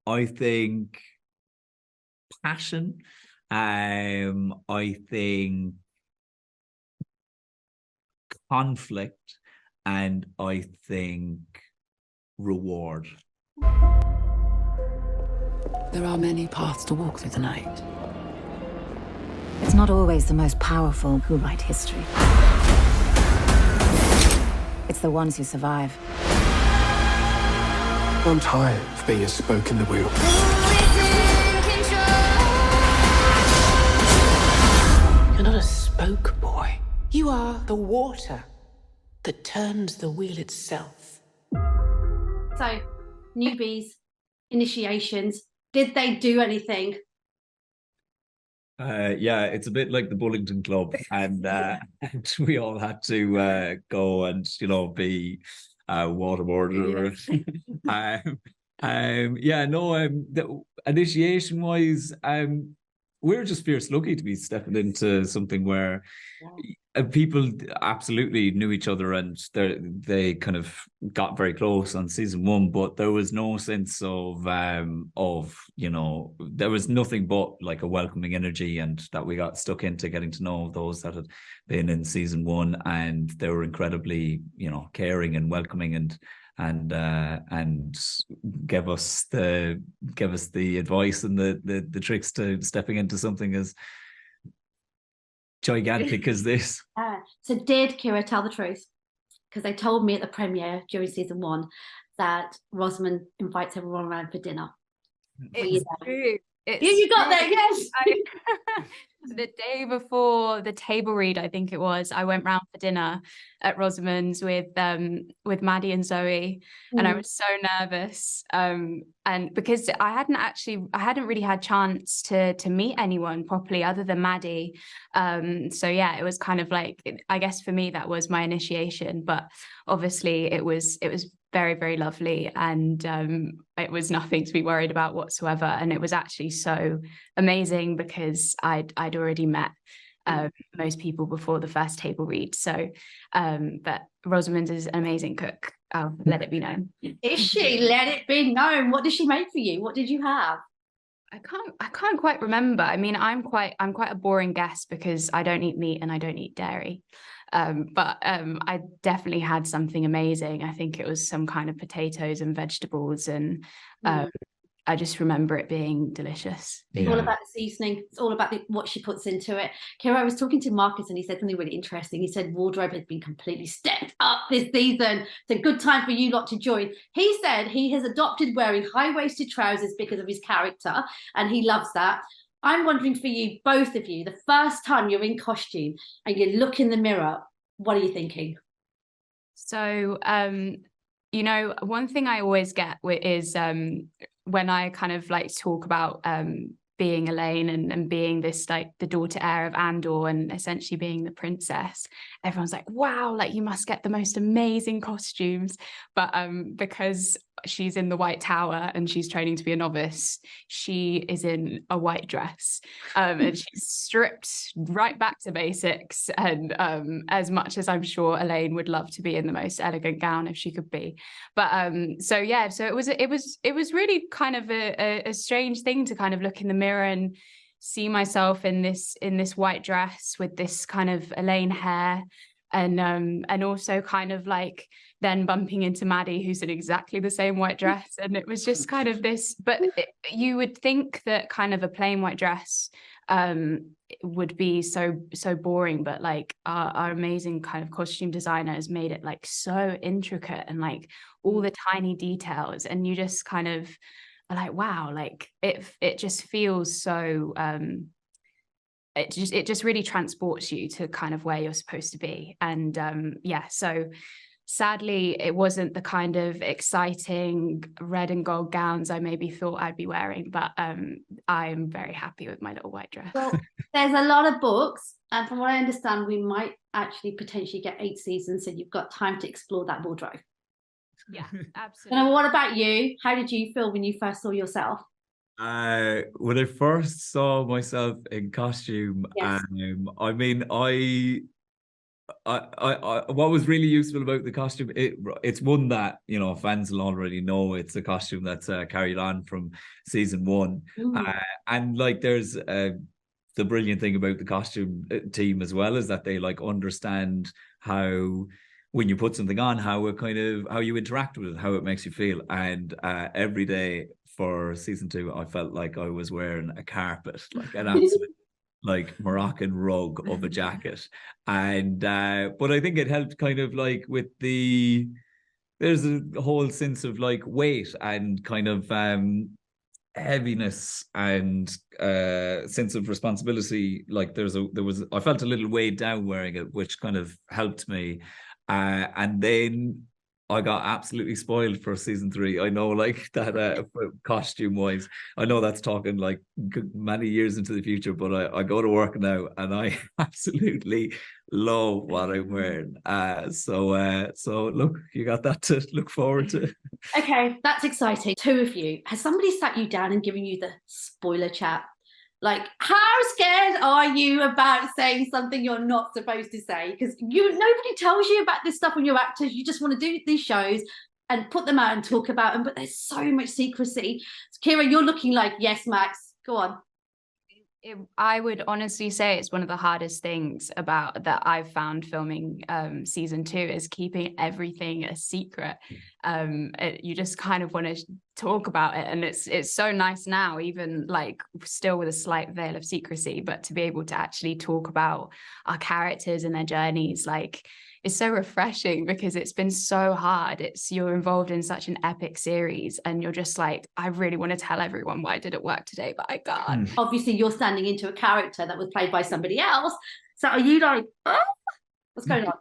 I think passion. I think conflict, and I think reward. There are many paths to walk through the night. It's not always the most powerful who write history. It's the ones who survive. I'm tired of being a spoke in the wheel. You're not a spoke, boy. You are the water that turns the wheel itself. So, newbies, initiations, did they do anything? Yeah, it's a bit like the Bullington Club, and we all had to go and be waterboarded. The initiation wise, we're just fierce lucky to be stepping into something where people absolutely knew each other, and they kind of got very close on season one, but there was no sense of there was nothing but like a welcoming energy, and that we got stuck into getting to know those that had been in season one, and they were incredibly caring and welcoming, and give us the advice and the tricks to stepping into something as gigantic as this. So did Ceara tell the truth? Because they told me at the premiere during season one that Rosamund invites everyone around for dinner. It's true. You got there, yes. The day before the table read, I think it was, I went round for dinner at Rosamund's with Maddie and Zoe, and I was so nervous. And because I hadn't really had chance to meet anyone properly other than Maddie. So yeah, it was kind of like, I guess for me that was my initiation, but obviously it was very, very lovely, and it was nothing to be worried about whatsoever. And it was actually so amazing because I'd already met most people before the first table read. So, but Rosamund is an amazing cook. I'll let it be known. Is she? Let it be known. What did she make for you? What did you have? I can't quite remember. I mean, I'm quite a boring guest because I don't eat meat and I don't eat dairy. But I definitely had something amazing. I think it was some kind of potatoes and vegetables, and I just remember it being delicious. It's all about the seasoning. It's all about what she puts into it. Ceara, I was talking to Marcus and he said something really interesting. He said wardrobe has been completely stepped up this season. It's a good time for you lot to join. He said he has adopted wearing high-waisted trousers because of his character, and he loves that. I'm wondering for you, both of you, the first time you're in costume and you look in the mirror, what are you thinking? So, one thing I always get is when I kind of like talk about being Elayne and being this like the daughter heir of Andor and essentially being the princess, everyone's like, wow, like you must get the most amazing costumes. But because she's in the White Tower and she's training to be a novice, she is in a white dress, and she's stripped right back to basics. And as much as I'm sure Elayne would love to be in the most elegant gown if she could be, but so it was really kind of a strange thing to kind of look in the mirror and see myself in this white dress with this kind of Elayne hair, and also kind of like then bumping into Maddie, who's in exactly the same white dress. And it was just kind of this, but you would think that kind of a plain white dress would be so boring, but like our amazing kind of costume designer has made it like so intricate and like all the tiny details, and you just kind of are like, wow, like it just feels so it just really transports you to kind of where you're supposed to be. And so sadly it wasn't the kind of exciting red and gold gowns I maybe thought I'd be wearing, but I'm very happy with my little white dress. Well, there's a lot of books, and from what I understand, we might actually potentially get 8 seasons, so you've got time to explore that wardrobe. Yeah, absolutely. And what about you? How did you feel when you first saw yourself? When I first saw myself in costume, yes. I mean, what was really useful about the costume, it's one that, you know, fans will already know. It's a costume that's carried on from season 1. And like there's the brilliant thing about the costume team as well is that they like understand how when you put something on, how you interact with it, how it makes you feel. And every day for season 2, I felt like I was wearing a carpet, like an absolute like Moroccan rug of a jacket. And but I think it helped kind of like with there's a whole sense of like weight and kind of heaviness and sense of responsibility. Like I felt a little weighed down wearing it, which kind of helped me. And then I got absolutely spoiled for season 3. I know, like that costume wise, I know that's talking like many years into the future, but I go to work now and I absolutely love what I'm wearing. So look, you got that to look forward to. Okay, that's exciting. 2 of you, has somebody sat you down and given you the spoiler chat? Like, how scared are you about saying something you're not supposed to say? Because nobody tells you about this stuff when you're actors. You just want to do these shows and put them out and talk about them, but there's so much secrecy. So, Ceara, you're looking like, yes, Max, go on. I would honestly say it's one of the hardest things about that I've found filming season 2 is keeping everything a secret. You just kind of want to talk about it, and it's so nice now, even like still with a slight veil of secrecy, but to be able to actually talk about our characters and their journeys, like it's so refreshing because it's been so hard. You're involved in such an epic series and you're just like, I really want to tell everyone why I didn't work today, but I can't. Obviously you're standing into a character that was played by somebody else. So are you like, oh, what's going on?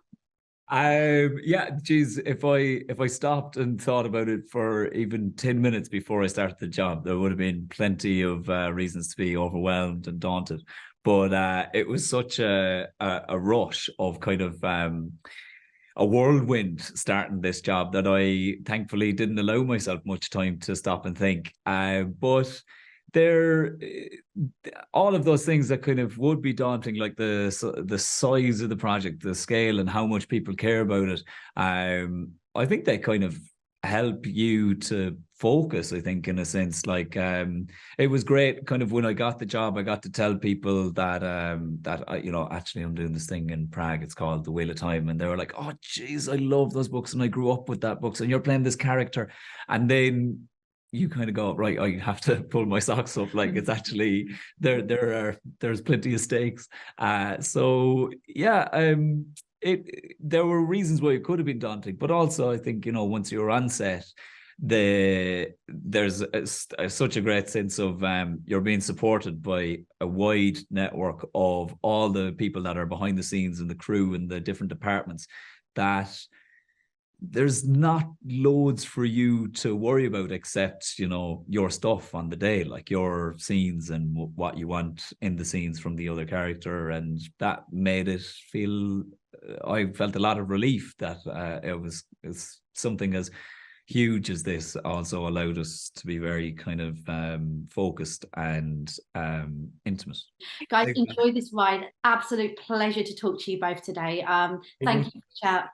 Yeah, geez, if I stopped and thought about it for even 10 minutes before I started the job, there would have been plenty of reasons to be overwhelmed and daunted. But it was such a rush of kind of a whirlwind starting this job that I thankfully didn't allow myself much time to stop and think. But all of those things that kind of would be daunting, like the size of the project, the scale, and how much people care about it. I think they kind of help you to focus, I think, in a sense. Like it was great kind of when I got the job, I got to tell people that actually I'm doing this thing in Prague, it's called The Wheel of Time, and they were like, oh geez, I love those books and I grew up with that books and you're playing this character. And then you kind of go, right, I have to pull my socks up. Like it's actually there's plenty of stakes. So yeah, there were reasons why it could have been daunting, but also I think, once you're on set, there's such a great sense of you're being supported by a wide network of all the people that are behind the scenes and the crew and the different departments, that there's not loads for you to worry about except, your stuff on the day, like your scenes and what you want in the scenes from the other character. And that made it feel, I felt a lot of relief that it's something as huge as this also allowed us to be very kind of focused and intimate. Guys, enjoy this ride. Absolute pleasure to talk to you both today. Thank you for the chat.